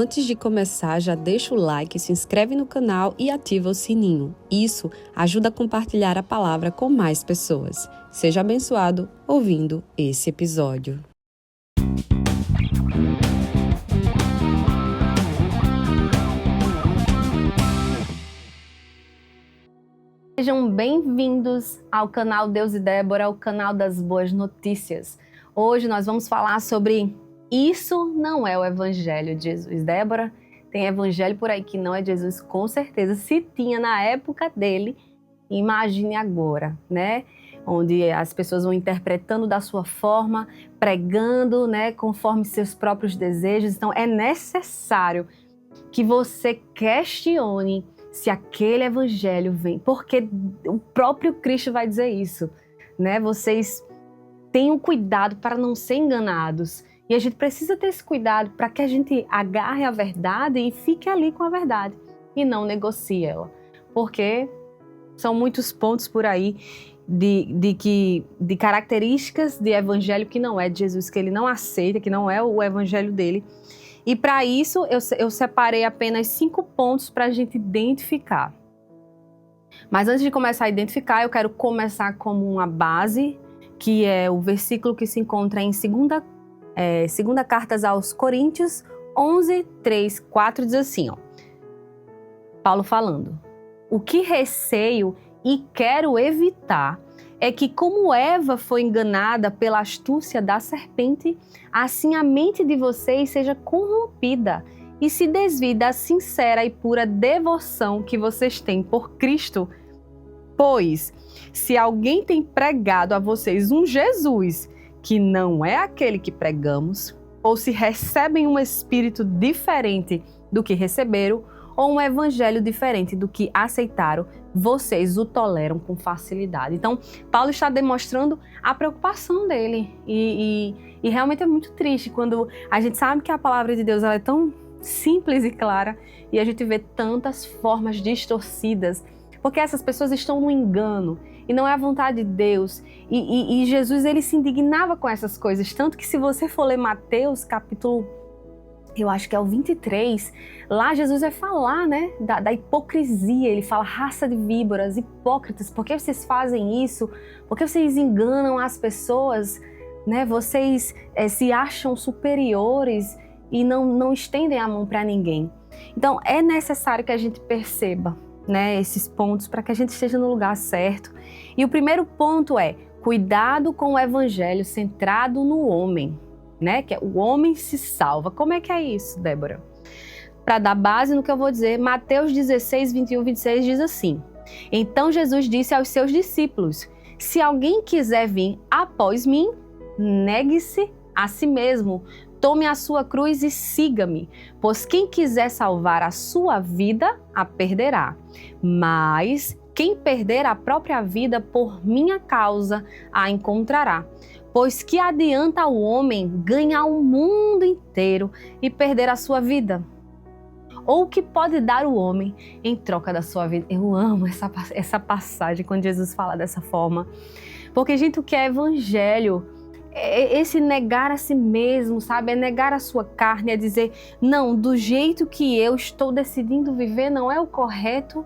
Antes de começar, já deixa o like, se inscreve no canal e ativa o sininho. Isso ajuda a compartilhar a palavra com mais pessoas. Seja abençoado ouvindo esse episódio. Sejam bem-vindos ao canal Deus e Débora, o canal das boas notícias. Hoje nós vamos falar sobre isso não é o evangelho de Jesus. Débora, tem evangelho por aí que não é de Jesus, com certeza. Se tinha na época dele, imagine agora, né? Onde as pessoas vão interpretando da sua forma, pregando, né, conforme seus próprios desejos. Então é necessário que você questione se aquele evangelho vem, porque o próprio Cristo vai dizer isso, né? Vocês tenham cuidado para não ser enganados. E a gente precisa ter esse cuidado para que a gente agarre a verdade e fique ali com a verdade e não negocie ela. Porque são muitos pontos por aí de características de evangelho que não é de Jesus, que ele não aceita, que não é o evangelho dele. E para isso eu separei apenas 5 pontos para a gente identificar. Mas antes de começar a identificar, eu quero começar como uma base, que é o versículo que se encontra em segunda carta aos Coríntios 11, 3, 4, diz assim, ó, Paulo falando: o que receio e quero evitar é que, como Eva foi enganada pela astúcia da serpente, assim a mente de vocês seja corrompida e se desvie da sincera e pura devoção que vocês têm por Cristo. Pois, se alguém tem pregado a vocês um Jesus que não é aquele que pregamos, ou se recebem um espírito diferente do que receberam, ou um evangelho diferente do que aceitaram, vocês o toleram com facilidade. Então, Paulo está demonstrando a preocupação dele. E realmente é muito triste quando a gente sabe que a palavra de Deus ela é tão simples e clara e a gente vê tantas formas distorcidas, porque essas pessoas estão no engano e não é a vontade de Deus. E Jesus ele se indignava com essas coisas, tanto que se você for ler Mateus capítulo, eu acho que é o 23, lá Jesus vai falar, né, da hipocrisia. Ele fala: raça de víboras, hipócritas, por que vocês fazem isso? Por que vocês enganam as pessoas? Né? Vocês se acham superiores e não estendem a mão para ninguém. Então é necessário que a gente perceba, né, esses pontos para que a gente esteja no lugar certo. E o primeiro ponto é cuidado com o evangelho centrado no homem, né? Que o homem se salva. Como é que é isso, Débora? Para dar base no que eu vou dizer, Mateus 16, 21, 26 diz assim: então Jesus disse aos seus discípulos: se alguém quiser vir após mim, negue-se a si mesmo, tome a sua cruz e siga-me, pois quem quiser salvar a sua vida, a perderá. Mas quem perder a própria vida por minha causa, a encontrará. Pois que adianta o homem ganhar o mundo inteiro e perder a sua vida? Ou o que pode dar o homem em troca da sua vida? Eu amo essa passagem quando Jesus fala dessa forma. Porque, gente, o que é evangelho? É esse negar a si mesmo, sabe? É negar a sua carne, é dizer: não, do jeito que eu estou decidindo viver não é o correto.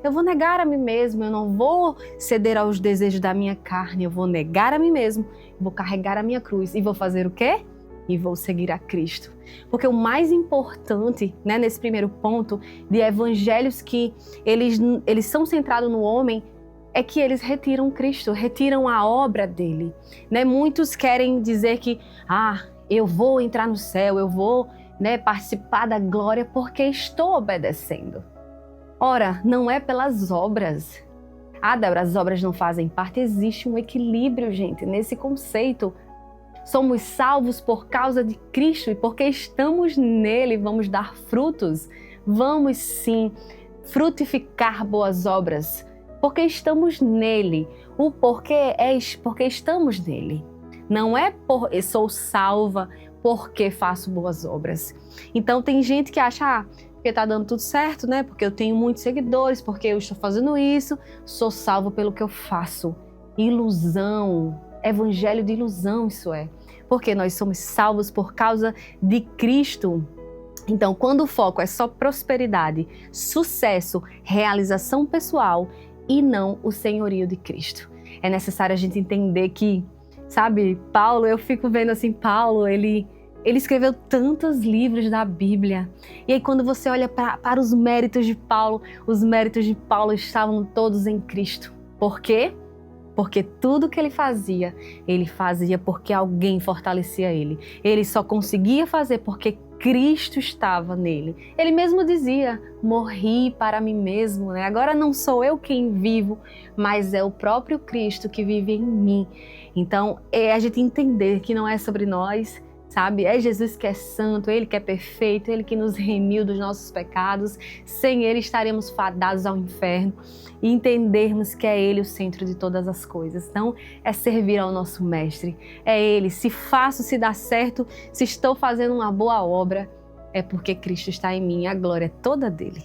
Eu vou negar a mim mesmo, eu não vou ceder aos desejos da minha carne, eu vou negar a mim mesmo, vou carregar a minha cruz e vou fazer o quê? E vou seguir a Cristo. Porque o mais importante, né, nesse primeiro ponto de evangelhos que eles são centrados no homem, é que eles retiram Cristo, retiram a obra dele. Né? Muitos querem dizer que eu vou entrar no céu, eu vou, né, participar da glória porque estou obedecendo. Ora, não é pelas obras. Débora, as obras não fazem parte. Existe um equilíbrio, gente, nesse conceito. Somos salvos por causa de Cristo e porque estamos nele, vamos dar frutos. Vamos sim frutificar boas obras, porque estamos nele. O porquê é porque estamos nele. Não é por eu sou salva porque faço boas obras. Então tem gente que acha, porque tá dando tudo certo, né? Porque eu tenho muitos seguidores, porque eu estou fazendo isso, sou salvo pelo que eu faço. Ilusão, evangelho de ilusão isso é. Porque nós somos salvos por causa de Cristo. Então, quando o foco é só prosperidade, sucesso, realização pessoal e não o senhorio de Cristo. É necessário a gente entender que, sabe, Paulo, eu fico vendo assim, Paulo, ele escreveu tantos livros da Bíblia. E aí quando você olha para os méritos de Paulo, os méritos de Paulo estavam todos em Cristo. Por quê? Porque tudo que ele fazia porque alguém fortalecia ele. Ele só conseguia fazer porque Cristo estava nele. Ele mesmo dizia, morri para mim mesmo, né? Agora não sou eu quem vivo, mas é o próprio Cristo que vive em mim. Então, é a gente entender que não é sobre nós, sabe? É Jesus que é santo, Ele que é perfeito, Ele que nos remiu dos nossos pecados. Sem Ele estaremos fadados ao inferno. E entendermos que é Ele o centro de todas as coisas. Então, é servir ao nosso Mestre. É Ele. Se faço, se dá certo, se estou fazendo uma boa obra, é porque Cristo está em mim. A glória é toda dele.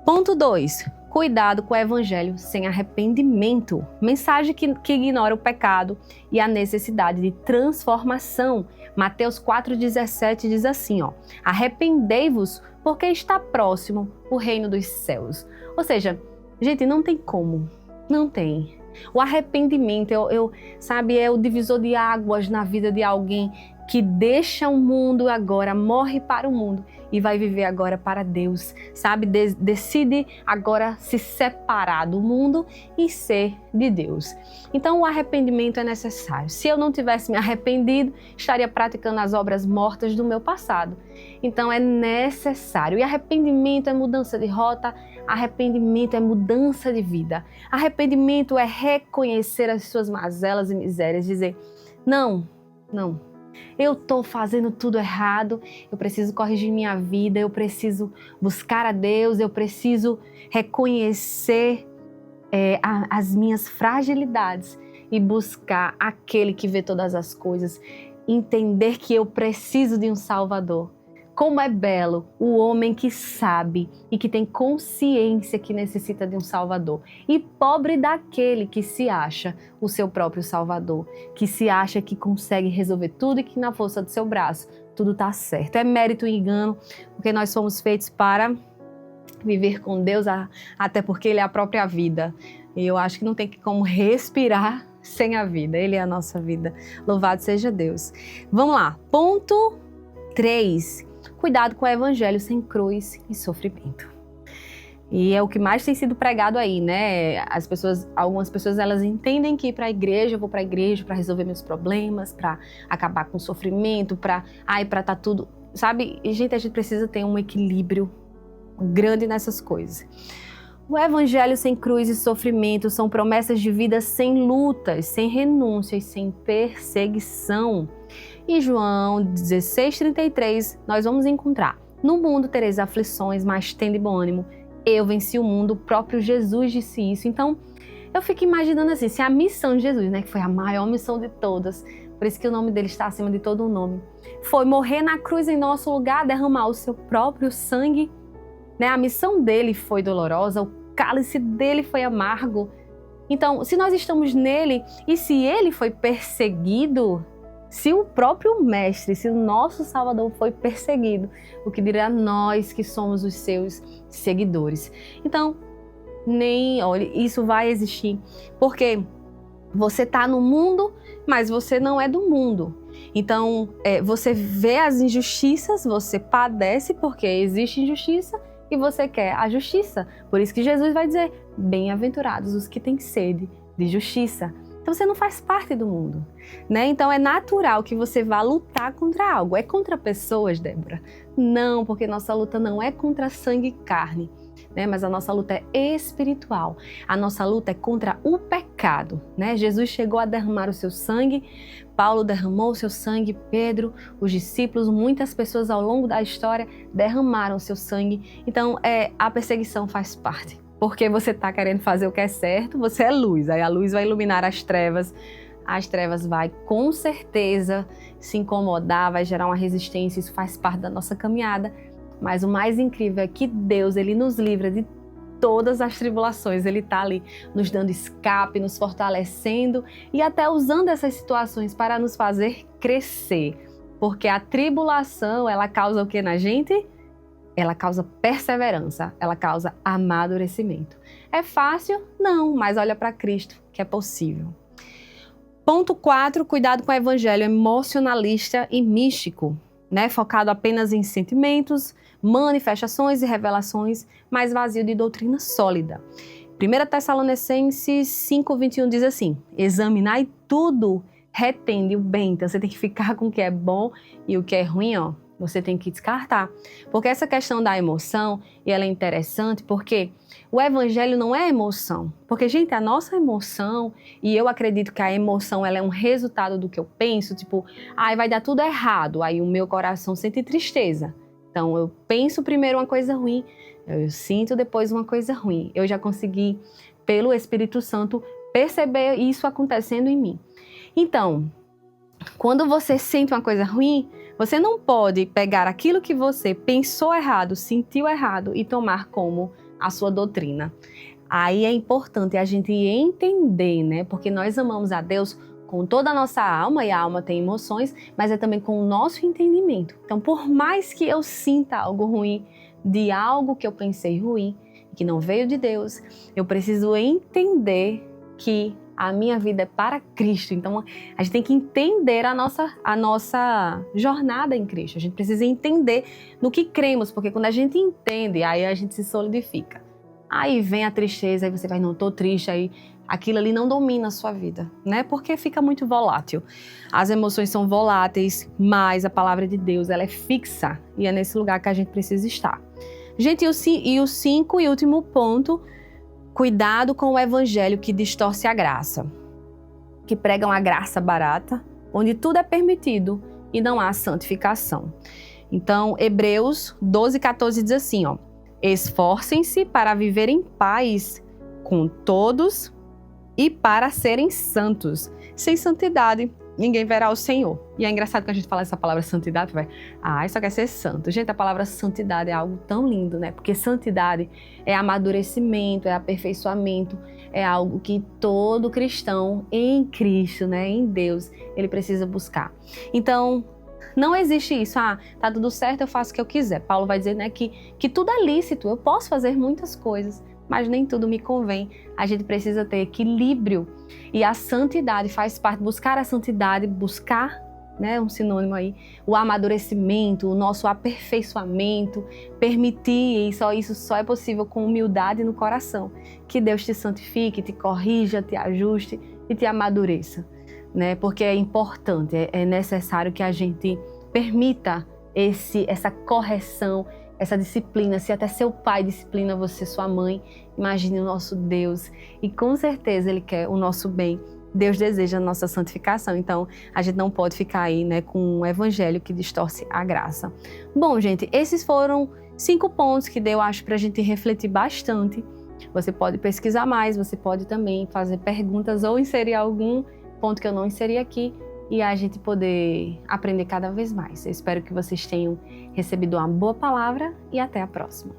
Ponto 2. Cuidado com o evangelho sem arrependimento. Mensagem que ignora o pecado e a necessidade de transformação. Mateus 4,17 diz assim, arrependei-vos porque está próximo o reino dos céus. Ou seja, gente, não tem como, não tem. O arrependimento sabe, é o divisor de águas na vida de alguém que deixa o mundo agora, morre para o mundo e vai viver agora para Deus, sabe? Decide agora se separar do mundo e ser de Deus. Então o arrependimento é necessário. Se eu não tivesse me arrependido, estaria praticando as obras mortas do meu passado. Então é necessário. E arrependimento é mudança de rota, arrependimento é mudança de vida. Arrependimento é reconhecer as suas mazelas e misérias, dizer, não, eu estou fazendo tudo errado, eu preciso corrigir minha vida, eu preciso buscar a Deus, eu preciso reconhecer as minhas fragilidades e buscar aquele que vê todas as coisas, entender que eu preciso de um Salvador. Como é belo o homem que sabe e que tem consciência que necessita de um Salvador. E pobre daquele que se acha o seu próprio Salvador, que se acha que consegue resolver tudo e que na força do seu braço tudo está certo. É mérito e engano, porque nós fomos feitos para viver com Deus, até porque Ele é a própria vida. E eu acho que não tem como respirar sem a vida. Ele é a nossa vida. Louvado seja Deus. Vamos lá. Ponto 3. Cuidado com o evangelho sem cruz e sofrimento. E é o que mais tem sido pregado aí, né? Algumas pessoas, elas entendem que ir para a igreja, eu vou para a igreja para resolver meus problemas, para acabar com o sofrimento, para estar tudo, sabe? E, gente, a gente precisa ter um equilíbrio grande nessas coisas. O evangelho sem cruz e sofrimento são promessas de vida sem lutas, sem renúncias, sem perseguição. Em João 16,33, nós vamos encontrar: no mundo tereis aflições, mas tende bom ânimo. Eu venci o mundo, o próprio Jesus disse isso. Então, eu fico imaginando assim, se a missão de Jesus, né, que foi a maior missão de todas, por isso que o nome dele está acima de todo o nome, foi morrer na cruz em nosso lugar, derramar o seu próprio sangue, né? A missão dele foi dolorosa, o cálice dele foi amargo. Então, se nós estamos nele e se ele foi perseguido, se o próprio Mestre, se o nosso Salvador foi perseguido, o que dirá nós que somos os seus seguidores? Então, olha, isso vai existir, porque você está no mundo, mas você não é do mundo. Então, você vê as injustiças, você padece porque existe injustiça e você quer a justiça. Por isso que Jesus vai dizer, bem-aventurados os que têm sede de justiça. Então você não faz parte do mundo, né? Então é natural que você vá lutar contra algo. É contra pessoas, Débora? Não, porque nossa luta não é contra sangue e carne, né? Mas a nossa luta é espiritual. A nossa luta é contra o pecado, né? Jesus chegou a derramar o seu sangue, Paulo derramou o seu sangue, Pedro, os discípulos, muitas pessoas ao longo da história derramaram o seu sangue. Então a perseguição faz parte. Porque você está querendo fazer o que é certo, você é luz. Aí a luz vai iluminar as trevas vai com certeza se incomodar, vai gerar uma resistência, isso faz parte da nossa caminhada. Mas o mais incrível é que Deus, Ele nos livra de todas as tribulações. Ele está ali nos dando escape, nos fortalecendo e até usando essas situações para nos fazer crescer. Porque a tribulação, ela causa o que na gente? ela causa perseverança, ela causa amadurecimento. É fácil? Não, mas olha para Cristo, que é possível. Ponto 4, cuidado com o evangelho emocionalista e místico, né? Focado apenas em sentimentos, manifestações e revelações, mas vazio de doutrina sólida. 1 Tessalonicenses 5:21 diz assim: examinai tudo, retende o bem. Então você tem que ficar com o que é bom e o que é ruim, ó, você tem que descartar. Porque essa questão da emoção, e ela é interessante porque o evangelho não é emoção. Porque, gente, a nossa emoção, e eu acredito que a emoção ela é um resultado do que eu penso, tipo, vai dar tudo errado, aí o meu coração sente tristeza. Então eu penso primeiro uma coisa ruim, eu sinto depois uma coisa ruim. Eu já consegui, pelo Espírito Santo, perceber isso acontecendo em mim. Então, quando você sente uma coisa ruim, você não pode pegar aquilo que você pensou errado, sentiu errado e tomar como a sua doutrina. Aí é importante a gente entender, né? Porque nós amamos a Deus com toda a nossa alma, e a alma tem emoções, mas é também com o nosso entendimento. Então, por mais que eu sinta algo ruim, de algo que eu pensei ruim, que não veio de Deus, eu preciso entender que a minha vida é para Cristo. Então, a gente tem que entender a nossa jornada em Cristo. A gente precisa entender no que cremos, porque quando a gente entende, aí a gente se solidifica. Aí vem a tristeza, aí você vai, não, tô triste, aí aquilo ali não domina a sua vida, né? Porque fica muito volátil. As emoções são voláteis, mas a palavra de Deus, ela é fixa, e é nesse lugar que a gente precisa estar. Gente, e o 5 e último ponto, cuidado com o evangelho que distorce a graça, que pregam a graça barata, onde tudo é permitido e não há santificação. Então, Hebreus 12:14 diz assim, ó: esforcem-se para viver em paz com todos e para serem santos. Sem santidade, ninguém verá o Senhor. E é engraçado que a gente fala essa palavra santidade, vai, só quer ser santo. Gente, a palavra santidade é algo tão lindo, né? Porque santidade é amadurecimento, é aperfeiçoamento, é algo que todo cristão em Cristo, né, em Deus, ele precisa buscar. Então, não existe isso, tá tudo certo, eu faço o que eu quiser. Paulo vai dizer, né, que tudo é lícito, eu posso fazer muitas coisas, mas nem tudo me convém. A gente precisa ter equilíbrio. E a santidade faz parte, buscar a santidade, buscar, né, um sinônimo aí, o amadurecimento, o nosso aperfeiçoamento, permitir, e isso só é possível com humildade no coração. Que Deus te santifique, te corrija, te ajuste e te amadureça, né? Porque é importante, é necessário que a gente permita essa correção, essa disciplina. Se até seu pai disciplina você, sua mãe, imagine o nosso Deus. E com certeza Ele quer o nosso bem. Deus deseja a nossa santificação. Então, a gente não pode ficar aí, né, com um evangelho que distorce a graça. Bom, gente, esses foram 5 pontos que eu acho para a gente refletir bastante. Você pode pesquisar mais, você pode também fazer perguntas ou inserir algum ponto que eu não inseri aqui, e a gente poder aprender cada vez mais. Eu espero que vocês tenham recebido uma boa palavra e até a próxima.